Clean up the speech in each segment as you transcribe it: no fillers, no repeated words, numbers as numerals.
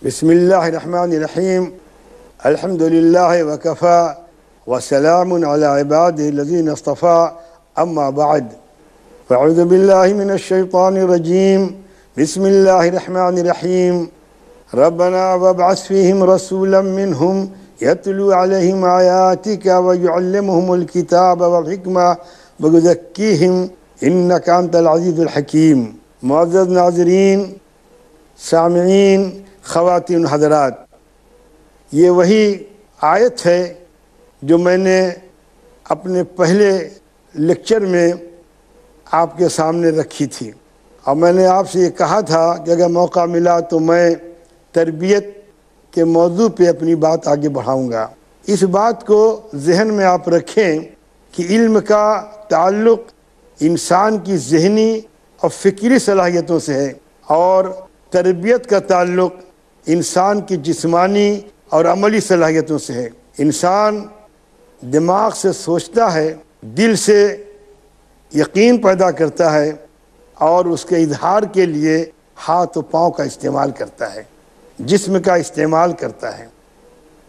بسم الله الرحمن الرحيم. الحمد لله وكفى وسلام على عباده الذين اصطفى. أما بعد، فأعوذ بالله من الشيطان الرجيم. بسم الله الرحمن الرحيم. ربنا وابعث فيهم رسولا منهم يتلو عليهم آياتك ويعلمهم الكتاب والحكمة ويزكيهم إنك أنت العزيز الحكيم. معزز ناظرین، سامعین، خواتین حضرات، یہ وہی آیت ہے جو میں نے اپنے پہلے لیکچر میں آپ کے سامنے رکھی تھی، اور میں نے آپ سے یہ کہا تھا کہ اگر موقع ملا تو میں تربیت کے موضوع پہ اپنی بات آگے بڑھاؤں گا۔ اس بات کو ذہن میں آپ رکھیں کہ علم کا تعلق انسان کی ذہنی اور فکری صلاحیتوں سے ہے، اور تربیت کا تعلق انسان کی جسمانی اور عملی صلاحیتوں سے ہے۔ انسان دماغ سے سوچتا ہے، دل سے یقین پیدا کرتا ہے، اور اس کے اظہار کے لیے ہاتھ و پاؤں کا استعمال کرتا ہے، جسم کا استعمال کرتا ہے۔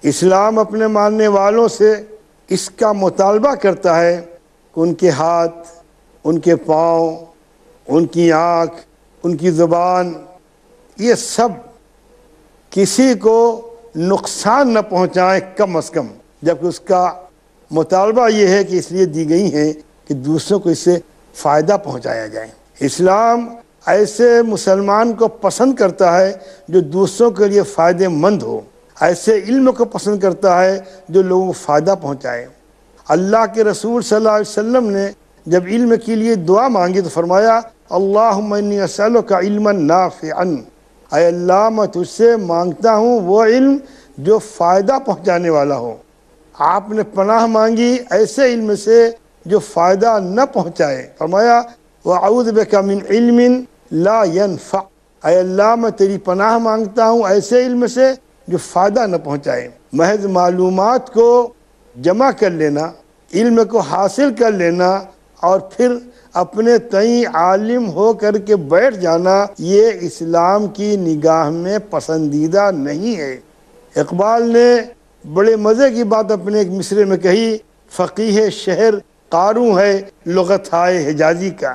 اسلام اپنے ماننے والوں سے اس کا مطالبہ کرتا ہے کہ ان کے ہاتھ، ان کے پاؤں، ان کی آنکھ، ان کی زبان، یہ سب کسی کو نقصان نہ پہنچائیں کم از کم، جبکہ اس کا مطالبہ یہ ہے کہ اس لیے دی گئی ہیں کہ دوسروں کو اس سے فائدہ پہنچایا جائے۔ اسلام ایسے مسلمان کو پسند کرتا ہے جو دوسروں کے لیے فائدہ مند ہو، ایسے علم کو پسند کرتا ہے جو لوگوں کو فائدہ پہنچائے۔ اللہ کے رسول صلی اللہ علیہ وسلم نے جب علم کے لیے دعا مانگی تو فرمایا اللہم انی اسألک علما نافعا، اے اللہ میں تجھ سے مانگتا ہوں وہ علم جو فائدہ پہنچانے والا ہو۔ آپ نے پناہ مانگی ایسے علم سے جو فائدہ نہ پہنچائے، فرمایا وَأَعُوذُ بِكَ مِنْ عِلْمٍ لَا يَنْفَعُ، اے اللہ میں تیری پناہ مانگتا ہوں ایسے علم سے جو فائدہ نہ پہنچائے۔ محض معلومات کو جمع کر لینا، علم کو حاصل کر لینا اور پھر اپنے تئیں عالم ہو کر کے بیٹھ جانا، یہ اسلام کی نگاہ میں پسندیدہ نہیں ہے۔ اقبال نے بڑے مزے کی بات اپنے ایک مصرے میں کہی، فقیہ شہر قاروں ہے لغت ہائے حجازی کا۔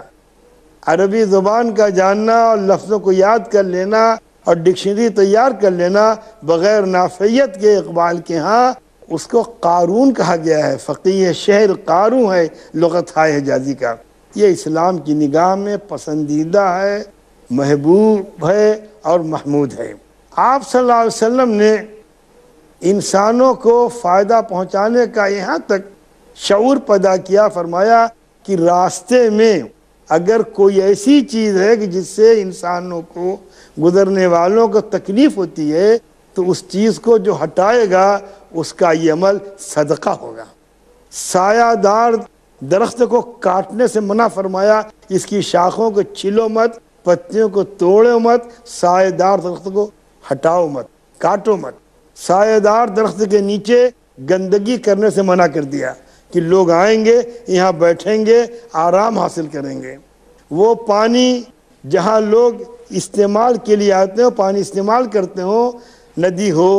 عربی زبان کا جاننا اور لفظوں کو یاد کر لینا اور ڈکشنری تیار کر لینا بغیر نافعیت کے اقبال کے ہاں اس کو قارون کہا گیا ہے۔ فقیہ شہر قاروں ہے لغت ہائے حجازی کا۔ یہ اسلام کی نگاہ میں پسندیدہ ہے، محبوب ہے اور محمود ہے۔ آپ صلی اللہ علیہ وسلم نے انسانوں کو فائدہ پہنچانے کا یہاں تک شعور پیدا کیا، فرمایا کہ راستے میں اگر کوئی ایسی چیز ہے کہ جس سے انسانوں کو، گزرنے والوں کو تکلیف ہوتی ہے، تو اس چیز کو جو ہٹائے گا اس کا یہ عمل صدقہ ہوگا۔ سایہ دار درخت کو کاٹنے سے منع فرمایا، اس کی شاخوں کو چھلو مت، پتیوں کو توڑو مت، سایہ دار درخت کو ہٹاؤ مت، کاٹو مت۔ سایہ دار درخت کے نیچے گندگی کرنے سے منع کر دیا کہ لوگ آئیں گے، یہاں بیٹھیں گے، آرام حاصل کریں گے۔ وہ پانی جہاں لوگ استعمال کے لیے آتے ہو، پانی استعمال کرتے ہو، ندی ہو،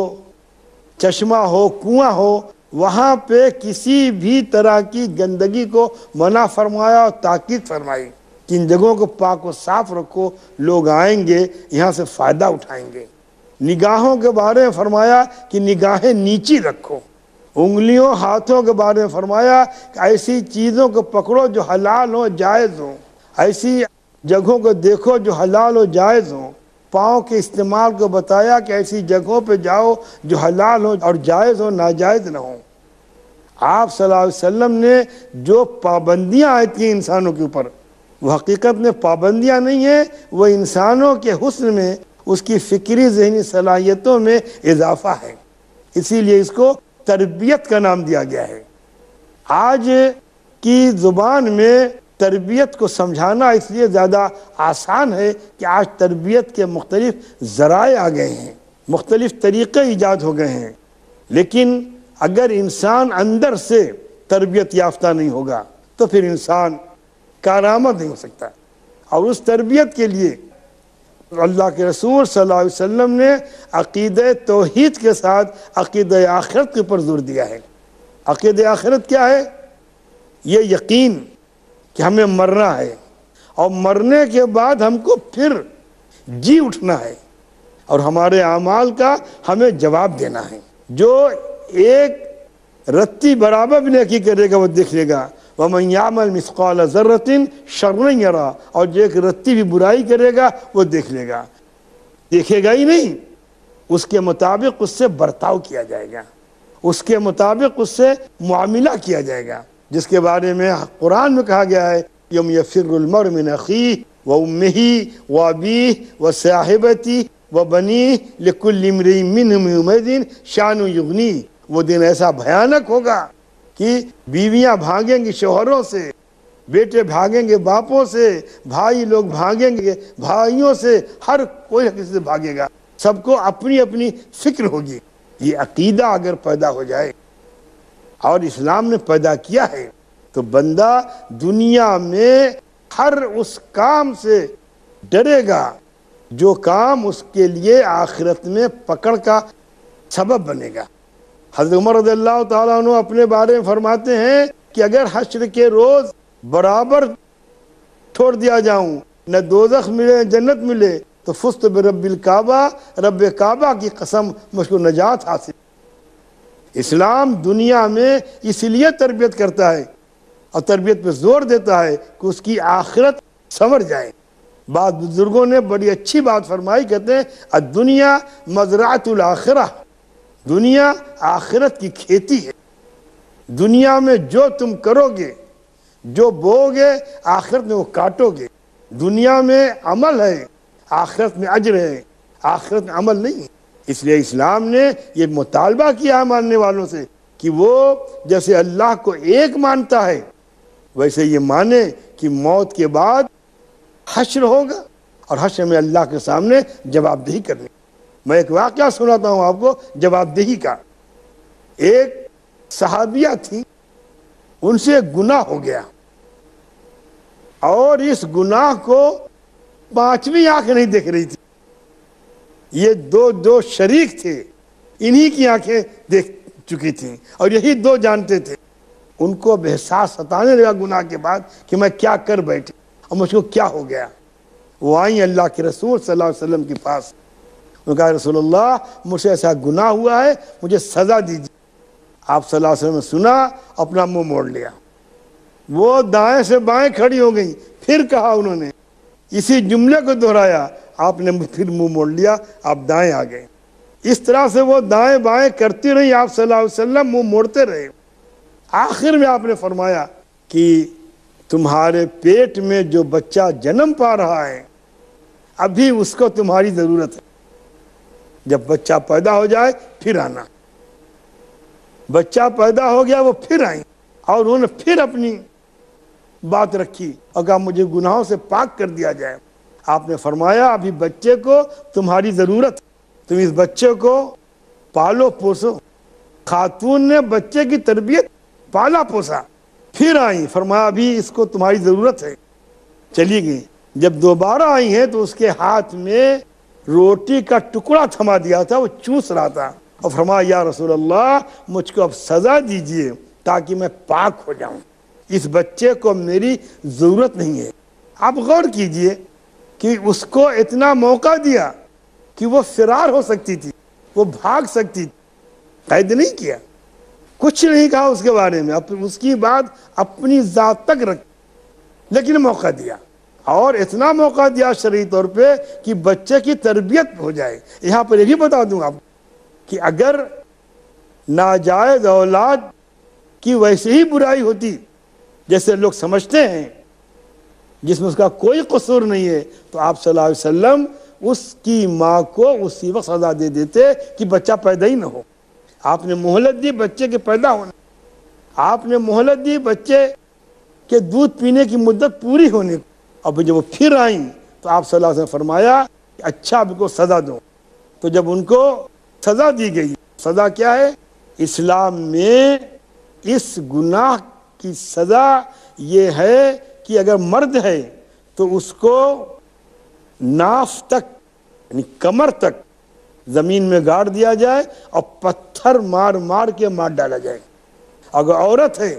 چشمہ ہو، کنواں ہو، وہاں پہ کسی بھی طرح کی گندگی کو منع فرمایا اور تاکید فرمائی کہ ان جگہوں کو پاک و صاف رکھو، لوگ آئیں گے، یہاں سے فائدہ اٹھائیں گے۔ نگاہوں کے بارے میں فرمایا کہ نگاہیں نیچی رکھو۔ انگلیوں، ہاتھوں کے بارے میں فرمایا کہ ایسی چیزوں کو پکڑو جو حلال ہو، جائز ہو، ایسی جگہوں کو دیکھو جو حلال ہو، جائز ہو۔ پاؤں کے استعمال کو بتایا کہ ایسی جگہوں پہ جاؤ جو حلال ہو اور جائز ہو، ناجائز نہ ہو۔ آپ صلی اللہ علیہ وسلم نے جو پابندیاں آئی تھیں انسانوں کے اوپر، وہ حقیقت میں پابندیاں نہیں ہیں، وہ انسانوں کے حسن میں، اس کی فکری ذہنی صلاحیتوں میں اضافہ ہے، اسی لیے اس کو تربیت کا نام دیا گیا ہے۔ آج کی زبان میں تربیت کو سمجھانا اس لیے زیادہ آسان ہے کہ آج تربیت کے مختلف ذرائع آ گئے ہیں، مختلف طریقے ایجاد ہو گئے ہیں، لیکن اگر انسان اندر سے تربیت یافتہ نہیں ہوگا تو پھر انسان کارآمد نہیں ہو سکتا۔ اور اس تربیت کے لیے اللہ کے رسول صلی اللہ علیہ وسلم نے عقیدہ توحید کے ساتھ عقیدہ آخرت کے اوپر زور دیا ہے۔ عقیدہ آخرت کیا ہے؟ یہ یقین کہ ہمیں مرنا ہے اور مرنے کے بعد ہم کو پھر جی اٹھنا ہے اور ہمارے اعمال کا ہمیں جواب دینا ہے۔ جو ایک رتی برابر بھی نیکی کرے گا وہ دیکھ لے گا، وَمَنْ يَعْمَلْ مِثْقَالَ ذَرَّةٍ شَرًّا يَرَهُ، اور جو ایک رتی بھی برائی کرے گا وہ دیکھ لے گا۔ دیکھے گا ہی نہیں، اس کے مطابق اس سے برتاؤ کیا جائے گا، اس کے مطابق اس سے معاملہ کیا جائے گا، جس کے بارے میں قرآن میں کہا گیا ہے یوم یفر المرء من اخیہ وامہ وابیہ وصاحبتہ وبنیہ لکل امرئ منہم یومئذ شأن یغنیہ۔ وہ دن ایسا بھیانک ہوگا کہ بیویاں بھاگیں گی شوہروں سے، بیٹے بھاگیں گے باپوں سے، بھائی لوگ بھاگیں گے بھائیوں سے، ہر کوئی کسی سے بھاگے گا، سب کو اپنی اپنی فکر ہوگی۔ یہ عقیدہ اگر پیدا ہو جائے اور اسلام نے پیدا کیا ہے تو بندہ دنیا میں ہر اس کام سے ڈرے گا جو کام اس کے لیے آخرت میں پکڑ کا سبب بنے گا۔ حضرت عمر رضی اللہ تعالیٰ عنہ اپنے بارے میں فرماتے ہیں کہ اگر حشر کے روز برابر چھوڑ دیا جاؤں، نہ دوزخ ملے جنت ملے، تو فزت برب الکعبہ، رب کعبہ کی قسم مجھ کو نجات حاصل۔ اسلام دنیا میں اس لیے تربیت کرتا ہے اور تربیت پہ زور دیتا ہے کہ اس کی آخرت سنور جائے۔ بعض بزرگوں نے بڑی اچھی بات فرمائی، کہتے ہیں الدنیا مزرعۃ الآخرہ، دنیا آخرت کی کھیتی ہے۔ دنیا میں جو تم کرو گے، جو بو گے، آخرت میں وہ کاٹو گے۔ دنیا میں عمل ہے، آخرت میں اجر ہے، آخرت میں عمل نہیں ہے۔ اس لیے اسلام نے یہ مطالبہ کیا ہے ماننے والوں سے کہ وہ جیسے اللہ کو ایک مانتا ہے ویسے یہ مانے کہ موت کے بعد حشر ہوگا اور حشر میں اللہ کے سامنے جواب دہی کرنی۔ میں ایک واقعہ سناتا ہوں آپ کو جواب دہی کا۔ ایک صحابیہ تھی، ان سے گناہ ہو گیا اور اس گناہ کو پانچویں آنکھ نہیں دیکھ رہی تھی۔ یہ دو شریک تھے، انہی کی آنکھیں دیکھ چکی تھیں اور یہی دو جانتے تھے۔ ان کو احساس ستانے لگا گناہ کے بعد کہ میں کیا کر بیٹھے اور مجھ کو کیا ہو گیا۔ وہ آئیں اللہ کے رسول صلی اللہ علیہ وسلم کے پاس، انہوں نے کہا رسول اللہ مجھ سے ایسا گناہ ہوا ہے، مجھے سزا دیجیے۔ آپ صلی اللہ علیہ وسلم نے سنا، اپنا منہ موڑ لیا۔ وہ دائیں سے بائیں کھڑی ہو گئی، پھر کہا انہوں نے، اسی جملے کو دہرایا، آپ نے پھر منہ موڑ لیا، آپ دائیں آ گئے۔ اس طرح سے وہ دائیں بائیں کرتی رہی، آپ صلی اللہ علیہ وسلم منہ موڑتے رہے۔ آخر میں آپ نے فرمایا کہ تمہارے پیٹ میں جو بچہ جنم پا رہا ہے ابھی اس کو تمہاری ضرورت ہے، جب بچہ پیدا ہو جائے پھر آنا۔ بچہ پیدا ہو گیا، وہ پھر آئیں اور انہوں نے پھر اپنی بات رکھی اور کہا مجھے گناہوں سے پاک کر دیا جائے۔ آپ نے فرمایا ابھی بچے کو تمہاری ضرورت ہے، تم اس بچے کو پالو پوسو۔ خاتون نے بچے کی تربیت پالا پوسا، پھر آئیں، فرمایا ابھی اس کو تمہاری ضرورت ہے، چلی گئی۔ جب دوبارہ آئی ہیں تو اس کے ہاتھ میں روٹی کا ٹکڑا تھما دیا تھا، وہ چوس رہا تھا، اور فرمایا یا رسول اللہ مجھ کو اب سزا دیجئے تاکہ میں پاک ہو جاؤں، اس بچے کو میری ضرورت نہیں ہے۔ آپ غور کیجئے کہ اس کو اتنا موقع دیا کہ وہ فرار ہو سکتی تھی، وہ بھاگ سکتی تھی، قید نہیں کیا، کچھ نہیں کہا اس کے بارے میں، اس کی بات اپنی ذات تک رکھ، لیکن موقع دیا، اور اتنا موقع دیا شرعی طور پہ کہ بچے کی تربیت ہو جائے۔ یہاں پر یہ بھی بتا دوں آپ کہ اگر ناجائز اولاد کی ویسے ہی برائی ہوتی جیسے لوگ سمجھتے ہیں، جس میں اس کا کوئی قصور نہیں ہے، تو آپ صلی اللہ علیہ وسلم اس کی ماں کو اسی وقت سزا دے دیتے کہ بچہ پیدا ہی نہ ہو۔ آپ نے مہلت دی بچے کے پیدا ہونے، آپ نے مہلت دی بچے کے دودھ پینے کی مدت پوری ہونے کو، اب جب وہ پھر آئیں تو آپ صلی اللہ علیہ وسلم فرمایا کہ اچھا اب کو سزا دو۔ تو جب ان کو سزا دی گئی، سزا کیا ہے؟ اسلام میں اس گناہ کی سزا یہ ہے کہ اگر مرد ہے تو اس کو ناف تک یعنی کمر تک زمین میں گاڑ دیا جائے اور پتھر مار مار کے مار ڈالا جائے. اگر عورت ہے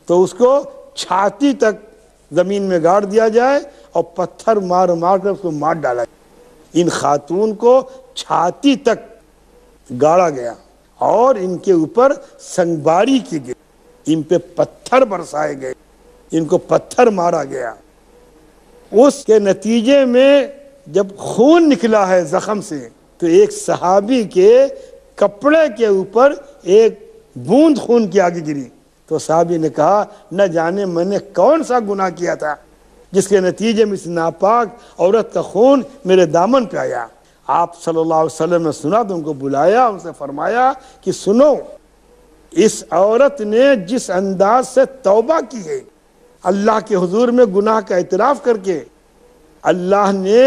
تو اس کو چھاتی تک زمین میں گاڑ دیا جائے اور پتھر مار مار کر اس کو مار ڈالا جائے. ان خاتون کو چھاتی تک گاڑا گیا اور ان کے اوپر سنگباری کی گئی، ان پہ پتھر برسائے گئے، ان کو پتھر مارا گیا. اس کے نتیجے میں جب خون نکلا ہے زخم سے تو ایک صحابی کے کپڑے کے اوپر ایک بوند خون کی آگے گری تو صحابی نے کہا نہ جانے میں نے کون سا گناہ کیا تھا جس کے نتیجے میں اس ناپاک عورت کا خون میرے دامن پہ آیا. آپ صلی اللہ علیہ وسلم نے سنا تو ان کو بلایا، ان سے فرمایا کہ سنو، اس عورت نے جس انداز سے توبہ کی ہے اللہ کے حضور میں گناہ کا اعتراف کر کے، اللہ نے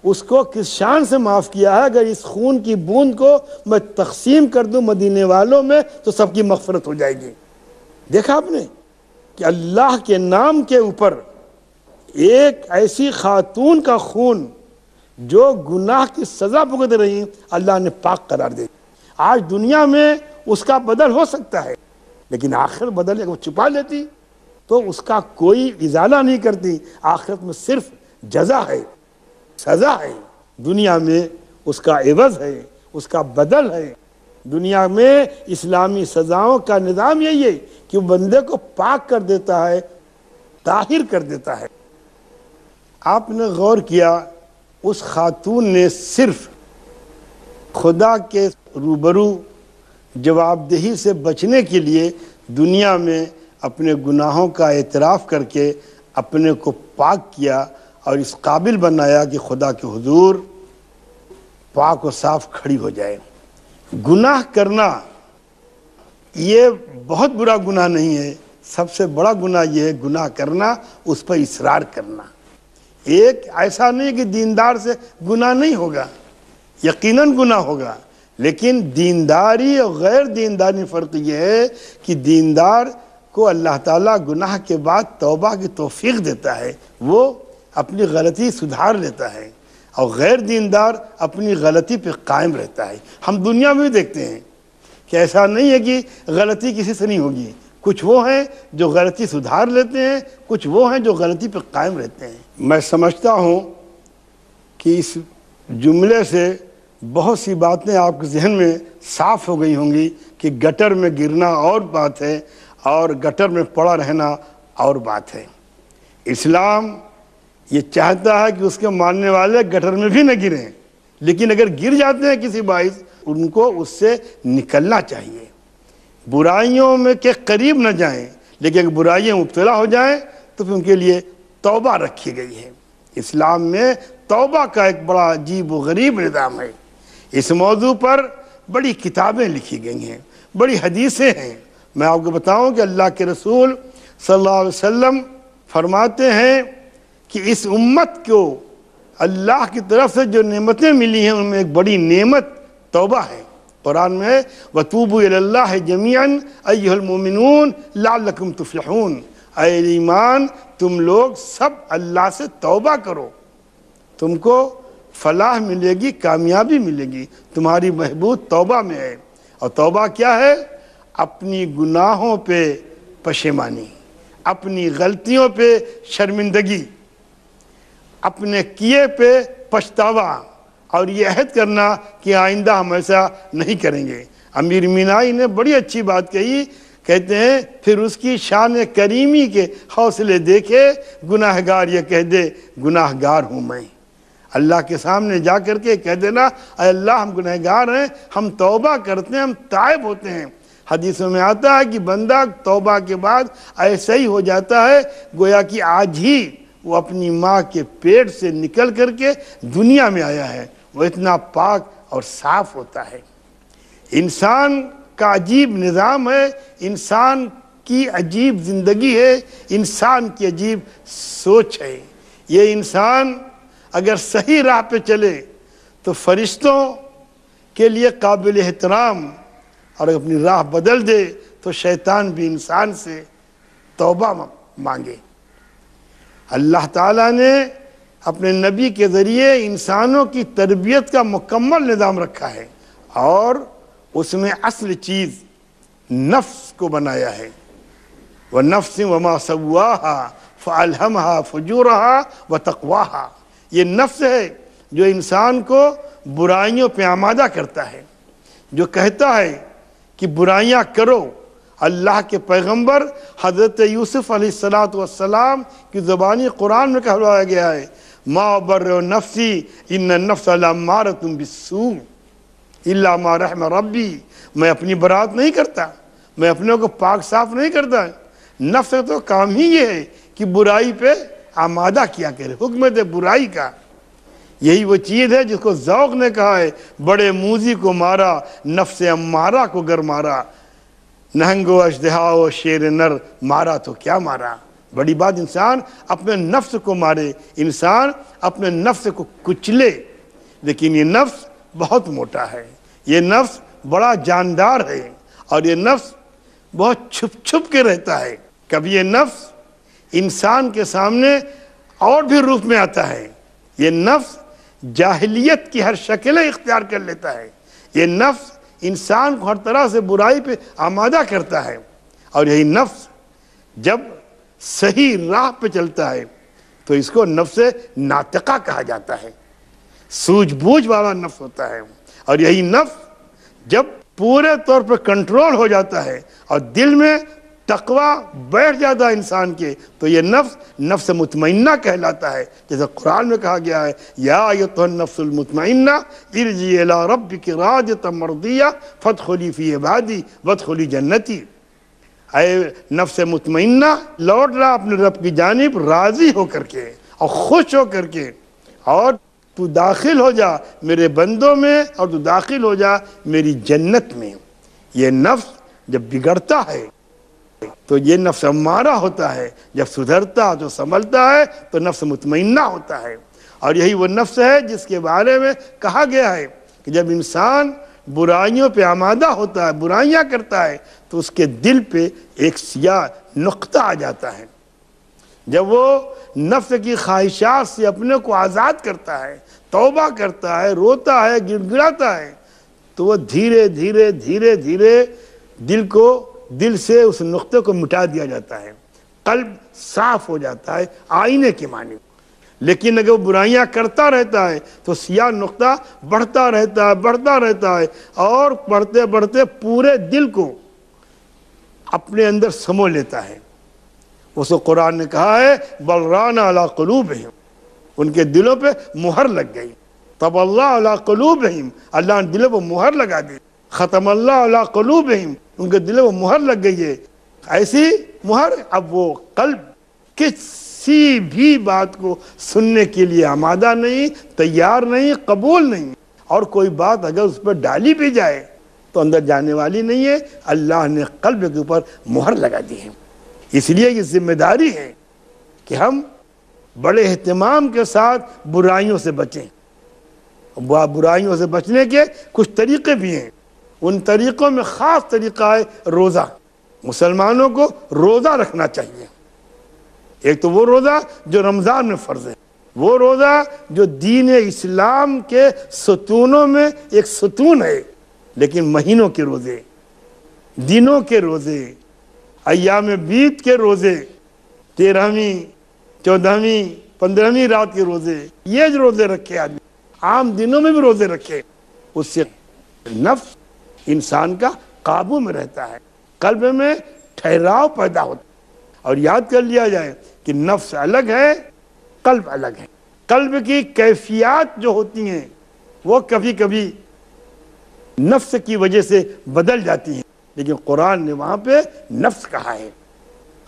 اس کو کس شان سے معاف کیا ہے. اگر اس خون کی بوند کو میں تقسیم کر دوں مدینے والوں میں تو سب کی مغفرت ہو جائے گی. دیکھا آپ نے کہ اللہ کے نام کے اوپر ایک ایسی خاتون کا خون جو گناہ کی سزا بھگت رہی اللہ نے پاک قرار دے. آج دنیا میں اس کا بدل ہو سکتا ہے لیکن آخر بدل اگر وہ چھپا لیتی تو اس کا کوئی ازالہ نہیں کرتی. آخرت میں صرف جزا ہے، سزا ہے. دنیا میں اس کا عوض ہے، اس کا بدل ہے. دنیا میں اسلامی سزاؤں کا نظام یہی ہے کہ وہ بندے کو پاک کر دیتا ہے، طاہر کر دیتا ہے. آپ نے غور کیا اس خاتون نے صرف خدا کے روبرو جواب دہی سے بچنے کے لیے دنیا میں اپنے گناہوں کا اعتراف کر کے اپنے کو پاک کیا اور اس قابل بنایا کہ خدا کے حضور پاک و صاف کھڑی ہو جائے. گناہ کرنا یہ بہت برا گناہ نہیں ہے. سب سے بڑا گناہ یہ ہے گناہ کرنا، اس پر اصرار کرنا. ایک ایسا نہیں کہ دیندار سے گناہ نہیں ہوگا، یقیناً گناہ ہوگا، لیکن دینداری اور غیر دینداری میں فرق یہ ہے کہ دیندار کو اللہ تعالیٰ گناہ کے بعد توبہ کی توفیق دیتا ہے، وہ اپنی غلطی سدھار لیتا ہے، اور غیر دیندار اپنی غلطی پہ قائم رہتا ہے. ہم دنیا میں بھی دیکھتے ہیں کہ ایسا نہیں ہے کہ غلطی کسی سے نہیں ہوگی. کچھ وہ ہیں جو غلطی سدھار لیتے ہیں، کچھ وہ ہیں جو غلطی پہ قائم رہتے ہیں. میں سمجھتا ہوں کہ اس جملے سے بہت سی باتیں آپ کے ذہن میں صاف ہو گئی ہوں گی کہ گٹر میں گرنا اور بات ہے اور گٹر میں پڑا رہنا اور بات ہے. اسلام یہ چاہتا ہے کہ اس کے ماننے والے گٹر میں بھی نہ گریں، لیکن اگر گر جاتے ہیں کسی باعث ان کو اس سے نکلنا چاہیے. برائیوں میں کے قریب نہ جائیں، لیکن اگر برائیاں مبتلا ہو جائیں تو پھر ان کے لیے توبہ رکھی گئی ہے. اسلام میں توبہ کا ایک بڑا عجیب و غریب نظام ہے. اس موضوع پر بڑی کتابیں لکھی گئی ہیں، بڑی حدیثیں ہیں. میں آپ کو بتاؤں کہ اللہ کے رسول صلی اللہ علیہ وسلم فرماتے ہیں کہ اس امت کو اللہ کی طرف سے جو نعمتیں ملی ہیں ان میں ایک بڑی نعمت توبہ ہے. قرآن میں وَتُوبُوا إِلَى اللَّهِ جَمِيعًا أَيُّهَا الْمُؤْمِنُونَ لَعَلَّكُمْ تُفْلِحُونَ. اے ایمان تم لوگ سب اللہ سے توبہ کرو، تم کو فلاح ملے گی، کامیابی ملے گی. تمہاری محبوب توبہ میں ہے. اور توبہ کیا ہے؟ اپنی گناہوں پہ پشیمانی، اپنی غلطیوں پہ شرمندگی، اپنے کیے پہ پچھتاوا، اور یہ عہد کرنا کہ آئندہ ہم ایسا نہیں کریں گے. امیر مینائی نے بڑی اچھی بات کہی، کہتے ہیں پھر اس کی شان کریمی کے حوصلے دیکھے گناہگار یہ کہہ دے گناہگار ہوں میں. اللہ کے سامنے جا کر کے کہہ دینا اے اللہ ہم گناہگار ہیں، ہم توبہ کرتے ہیں، ہم تائب ہوتے ہیں. حدیثوں میں آتا ہے کہ بندہ توبہ کے بعد ایسا ہی ہو جاتا ہے گویا کہ آج ہی وہ اپنی ماں کے پیٹ سے نکل کر کے دنیا میں آیا ہے. وہ اتنا پاک اور صاف ہوتا ہے. انسان کا عجیب نظام ہے، انسان کی عجیب زندگی ہے، انسان کی عجیب سوچ ہے. یہ انسان اگر صحیح راہ پہ چلے تو فرشتوں کے لیے قابل احترام، اور اگر اپنی راہ بدل دے تو شیطان بھی انسان سے توبہ مانگے. اللہ تعالیٰ نے اپنے نبی کے ذریعے انسانوں کی تربیت کا مکمل نظام رکھا ہے، اور اس میں اصل چیز نفس کو بنایا ہے۔ وَنَفْسٍ وَمَا سَوَّاهَا فَأَلْهَمَهَا فُجُورَهَا وَتَقْوَاهَا، یہ نفس ہے جو انسان کو برائیوں پہ آمادہ کرتا ہے، جو کہتا ہے کہ برائیاں کرو۔ اللہ کے پیغمبر حضرت یوسف علیہ السلام کی زبانی قرآن میں کہلوایا گیا ہے، مَا أُبَرِّئُ نَفْسِي إِنَّ النَّفْسَ لَأَمَّارَةٌ بِالسُّوءِ إِلَّا مَا رَحِمَ رَبِّي، میں اپنی برات نہیں کرتا، میں اپنے کو پاک صاف نہیں کرتا۔ نفس تو کام ہی یہ ہے کہ برائی پہ آمادہ کیا کرے، حکم دے برائی کا۔ یہی وہ چیز ہے جس کو ذوق نے کہا ہے، بڑے موذی کو مارا نفس امارہ کو گر مارا، نہنگ و اژدہا و شیر نر مارا تو کیا مارا۔ بڑی بات انسان اپنے نفس کو مارے، انسان اپنے نفس کو کچلے، لیکن یہ نفس بہت موٹا ہے، یہ نفس بڑا جاندار ہے، اور یہ نفس بہت چھپ چھپ کے رہتا ہے۔ کبھی یہ نفس انسان کے سامنے اور بھی روپ میں آتا ہے، یہ نفس جاہلیت کی ہر شکلیں اختیار کر لیتا ہے، یہ نفس انسان کو ہر طرح سے برائی پہ آمادہ کرتا ہے، اور یہی نفس جب صحیح راہ پہ چلتا ہے تو اس کو نفس ناطقہ کہا جاتا ہے، سوجھ بوجھ والا نفس ہوتا ہے۔ اور یہی نفس جب پورے طور پر کنٹرول ہو جاتا ہے اور دل میں تقوی بیٹھ جاتا ہے انسان کے، تو یہ نفس نفس مطمئنہ کہلاتا ہے، جیسے قرآن میں کہا گیا ہے، یا ایتھا النفس المطمئنہ ارجعی الی ربک راضیۃ مرضیہ فادخلی فی عبادی وادخلی جنتی۔ اے نفس مطمئنہ، لوٹ رہا اپنے رب کی جانب راضی ہو کر کے اور خوش ہو کر کے، اور تو داخل ہو جا میرے بندوں میں، اور تو داخل ہو جا میری جنت میں۔ یہ نفس جب بگڑتا ہے تو یہ نفس امارہ ہوتا ہے، جب سدھرتا جو سنبھلتا ہے تو نفس مطمئنہ ہوتا ہے۔ اور یہی وہ نفس ہے جس کے بارے میں کہا گیا ہے کہ جب انسان برائیوں پہ آمادہ ہوتا ہے، برائیاں کرتا ہے، تو اس کے دل پہ ایک سیاہ نقطہ آ جاتا ہے۔ جب وہ نفس کی خواہشات سے اپنے کو آزاد کرتا ہے، توبہ کرتا ہے، روتا ہے، گڑ گڑاتا ہے، تو وہ دھیرے دھیرے دھیرے دھیرے دل سے اس نقطے کو مٹا دیا جاتا ہے، قلب صاف ہو جاتا ہے آئینے کی مانند۔ لیکن اگر وہ برائیاں کرتا رہتا ہے تو سیاہ نقطہ بڑھتا رہتا ہے، اور بڑھتے بڑھتے پورے دل کو اپنے اندر سمو لیتا ہے۔ اس کو قرآن نے کہا ہے بل ران علی قلوبہم، ان کے دلوں پہ مہر لگ گئی۔ طبع اللہ علی قلوبہم، اللہ نے دلوں پہ مہر لگا دی۔ ختم اللہ علی قلوبہم، ان کے دلوں پہ مہر لگ گئی ہے۔ ایسی مہر اب وہ قلب کسی بھی بات کو سننے کے لیے آمادہ نہیں، تیار نہیں، قبول نہیں، اور کوئی بات اگر اس پر ڈالی بھی جائے تو اندر جانے والی نہیں ہے۔ اللہ نے قلب کے اوپر مہر لگا دی ہے۔ اس لیے یہ ذمہ داری ہے کہ ہم بڑے اہتمام کے ساتھ برائیوں سے بچیں۔ برائیوں سے بچنے کے کچھ طریقے بھی ہیں، ان طریقوں میں خاص طریقہ ہے روزہ۔ مسلمانوں کو روزہ رکھنا چاہیے۔ ایک تو وہ روزہ جو رمضان میں فرض ہے، وہ روزہ جو دین اسلام کے ستونوں میں ایک ستون ہے، لیکن مہینوں کے روزے، دنوں کے روزے، ایام بیت کے روزے، 13ویں 14ویں 15ویں رات کے روزے، یہ جو روزے رکھے آدمی عام دنوں میں بھی روزے رکھے، اس سے نفس انسان کا قابو میں رہتا ہے، قلب میں ٹھہراؤ پیدا ہوتا ہے۔ اور یاد کر لیا جائے کہ نفس الگ ہے، قلب الگ ہے۔ قلب کی کیفیات جو ہوتی ہیں وہ کبھی کبھی نفس کی وجہ سے بدل جاتی ہیں، لیکن قرآن نے وہاں پہ نفس کہا ہے۔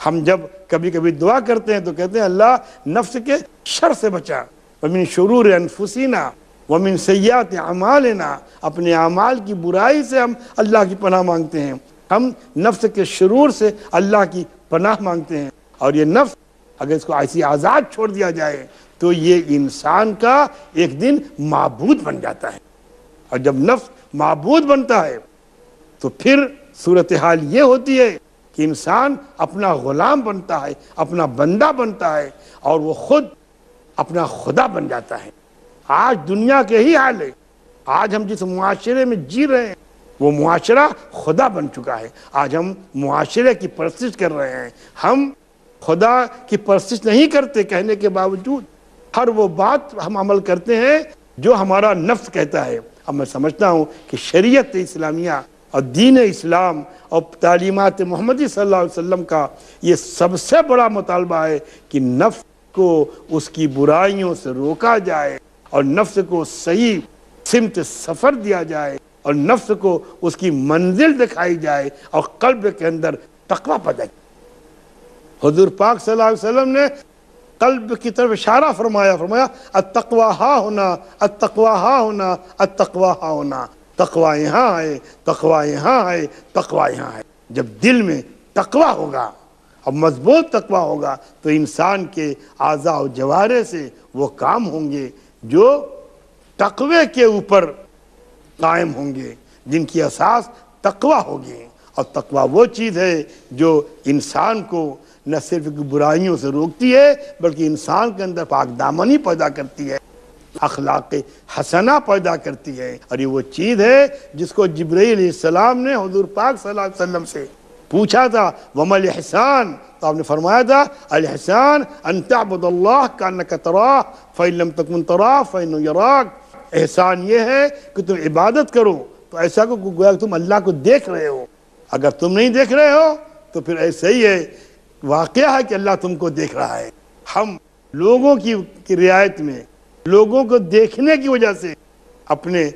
ہم جب کبھی کبھی دعا کرتے ہیں تو کہتے ہیں اللہ نفس کے شر سے بچا، ومن شرور انفسنا ومن سیئات اعمالنا، اپنے اعمال کی برائی سے ہم اللہ کی پناہ مانگتے ہیں، ہم نفس کے شرور سے اللہ کی پناہ مانگتے ہیں۔ اور یہ نفس اگر اس کو ایسی آزاد چھوڑ دیا جائے تو یہ انسان کا ایک دن معبود بن جاتا ہے، اور جب نفس معبود بنتا ہے تو پھر صورتحال یہ ہوتی ہے کہ انسان اپنا غلام بنتا ہے، اپنا بندہ بنتا ہے، اور وہ خود اپنا خدا بن جاتا ہے۔ آج دنیا کے ہی حال ہے، آج ہم جس معاشرے میں جی رہے ہیں وہ معاشرہ خدا بن چکا ہے۔ آج ہم معاشرے کی پرستش کر رہے ہیں، ہم خدا کی پرستش نہیں کرتے کہنے کے باوجود ہر وہ بات ہم عمل کرتے ہیں جو ہمارا نفس کہتا ہے۔ اب میں سمجھتا ہوں کہ شریعت اسلامیہ اور دین اسلام اور تعلیمات محمدی صلی اللہ علیہ وسلم کا یہ سب سے بڑا مطالبہ ہے کہ نفس کو اس کی برائیوں سے روکا جائے اور نفس کو صحیح سمت سفر دیا جائے اور نفس کو اس کی منزل دکھائی جائے اور قلب کے اندر تقوی پیدا کیا۔ حضور پاک صلی اللہ علیہ وسلم نے قلب کی طرف اشارہ فرمایا التقوی ہا ہونا، التقوی ہا ہونا، التقوی ہا ہونا، تقوی یہاں ہے، تقوی یہاں ہے، تقوی یہاں ہے۔ جب دل میں تقوی ہوگا اور مضبوط تقوی ہوگا تو انسان کے اعضاء و جوارح سے وہ کام ہوں گے جو تقوی کے اوپر قائم ہوں گے، جن کی اساس تقوی ہوگی۔ اور تقوی وہ چیز ہے جو انسان کو نہ صرف برائیوں سے روکتی ہے بلکہ انسان کے اندر پاک دامنی پیدا کرتی ہے، اخلاق حسنہ پیدا کرتی ہے۔ اور یہ وہ چیز ہے جس کو جبرائیل علیہ السلام نے حضور پاک صلی اللہ علیہ وسلم سے پوچھا تھا وَمَا الْإِحْسَانُ، تو آپ نے فرمایا تھا الْإِحْسَانُ أَن تَعْبُدَ اللَّهَ كَأَنَّكَ تَرَاهُ فَإِن لَّمْ تَكُن تَرَاهُ فَإِنَّهُ يَرَاكَ۔ احسان یہ ہے کہ تم عبادت کرو تو ایسا کو گویا کہ تم اللہ کو دیکھ رہے ہو، اگر تم نہیں دیکھ رہے ہو تو پھر ایسا ہی ہے، واقعہ ہے کہ اللہ تم کو دیکھ رہا ہے۔ ہم لوگوں کی رعایت میں، لوگوں کو دیکھنے کی وجہ سے اپنے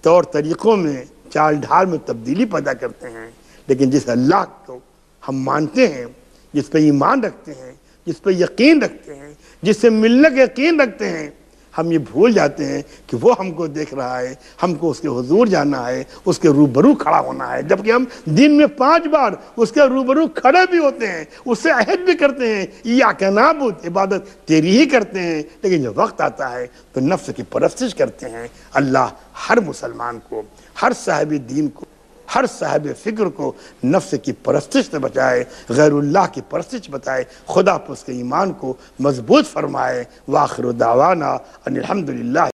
طور طریقوں میں، چال ڈھال میں تبدیلی پیدا کرتے ہیں، لیکن جس اللہ کو ہم مانتے ہیں، جس پہ ایمان رکھتے ہیں، جس پہ یقین رکھتے ہیں، جس سے ملنے کا یقین رکھتے ہیں، ہم یہ بھول جاتے ہیں کہ وہ ہم کو دیکھ رہا ہے، ہم کو اس کے حضور جانا ہے، اس کے روبرو کھڑا ہونا ہے۔ جبکہ ہم دن میں 5 بار اس کے روبرو کھڑے بھی ہوتے ہیں، اس سے عہد بھی کرتے ہیں ایاک نعبد، عبادت تیری ہی کرتے ہیں، لیکن جب وقت آتا ہے تو نفس کی پرستش کرتے ہیں۔ اللہ ہر مسلمان کو، ہر صاحب دین کو، ہر صاحب فکر کو نفس کی پرستش سے بچائے، غیر اللہ کی پرستش بتائے، خدا پر اس کے ایمان کو مضبوط فرمائے۔ وآخر دعوانا ان الحمدللہ